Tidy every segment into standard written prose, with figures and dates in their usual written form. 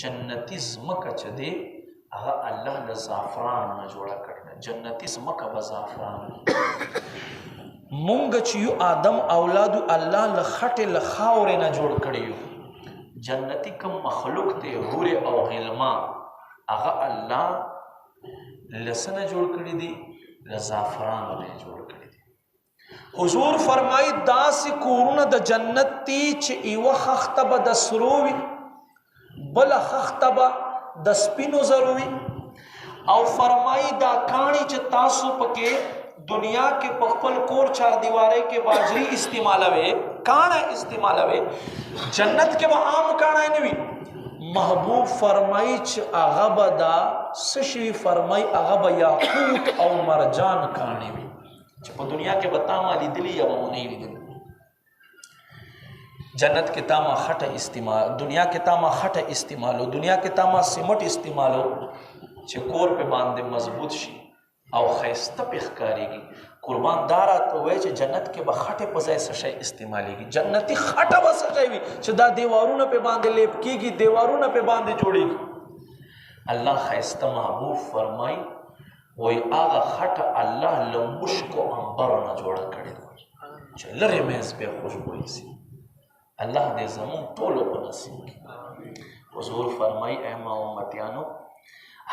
جنتی زمکه چې دی هغه الله له زعفران نه جوړه کړې ده. جنتی زمکه به زعفران مونږ چې یو آدم اولادو الله له خټې له خاورې نه جوړ کړی یو. جنتی کوم مخلوق دی حورې او غلمان هغه الله له څه نه جوړ کړي دي؟ له زعفران نه جوړ کړي دي. حضور فرمایي داسې کورونه د جنت دي چې یوه خښته به د سرو وي، بله خښته به د سپینو زرو وي، او فرمایي دا کاڼي چې تاسو پکې دنیا کې په خپل کور چار دیوارۍ کې باجری استعمالوي، کاڼه استعمالوي، جنت کې به عام کاڼه نه وي. محبوب فرمایي چې هغه به دا څه شي؟ فرمایي هغه به یاقوت او مرجان کاڼي وي چې په دنیا کې به تا ما لیدلي یا به مو نه لیدلي. جنت کې تا ما خټه استعمال، دنیا کې تا ما خټه استعمالو، دنیا کې تا ما سیمټ استعمالو چې کور په باندې مضبوط شي او ښایسته پې ښکارېږي. قربان دا راته ووایي چې جنت کې به خټې په ځای څه شی استعمالېږي؟ جنتي خټه به څه شی وي چې دا دیوارونه پې باندې لیپ کېږي، دیوارونه پې باندې جوړېږي. الله ښایسته محبوب فرمایي وایي هغه خټه الله له مشکو عنبرو نه جوړه کړې ده چې لرې منځ بیا خوشبویي سي. الله دې زمونږ ټولو په نصیب کړي. حضور فرمایي ای ما امتیانو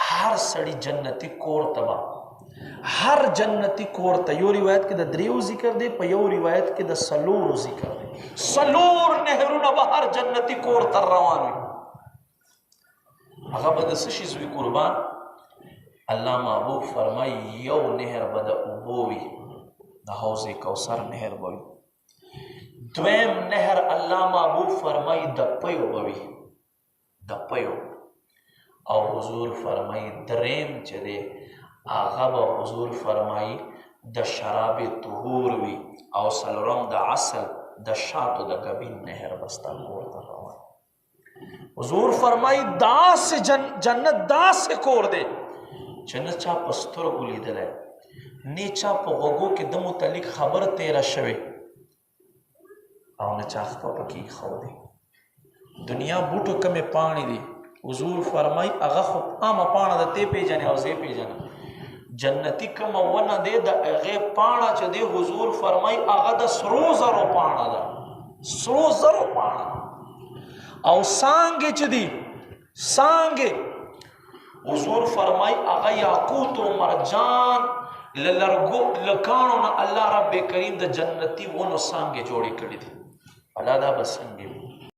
هر سړي جنتي کور ته به، هر جنتی کور ته یو روایت کې د دریو ذکر دی، په یو روایت کې د څلورو ذکر دی. څلور نهرونه به هر جنتی کور ته روان وي. هغه به د څه شي وي قربان؟ الله محبوب فرمایي یو نهر به د اوبو وي، د حوض کوثر نهر به وي. دویم نهر الله محبوب فرمایي د پیو به وي، د پیو. او حضور فرمایي دریم چې دی هغه به حضور فرمایي د شراب طهور وي. او څلورم د عسل د شاتو د ګبین نهر به ستا کور ته روان. حضور فرمایي داسې جنت داسې کور دی چې نه چا په سترګو لیدلی، نه چا په غوږو کې د متعلق خبر تیره شوې، او نه چا خپه پکې ایښودی. دنیا بوټو کمې پاڼې دي، حضور فرمایي هغه خو عامه پاڼه ده، تی پیژنې او زه پیژنم. جنتی کومه ونه دی د هغې پاڼه چې دی حضور فرمایي هغه د سرو زرو پاڼه ده، سرو زرو پاڼه. او څانګې چې دي څانګې حضور فرمایي هغه یاقوت و مرجان له لرګو له کاڼو نه الله رب کریم د جنتي ونو څانګې جوړې کړي دي. الله دا به څنګه وي؟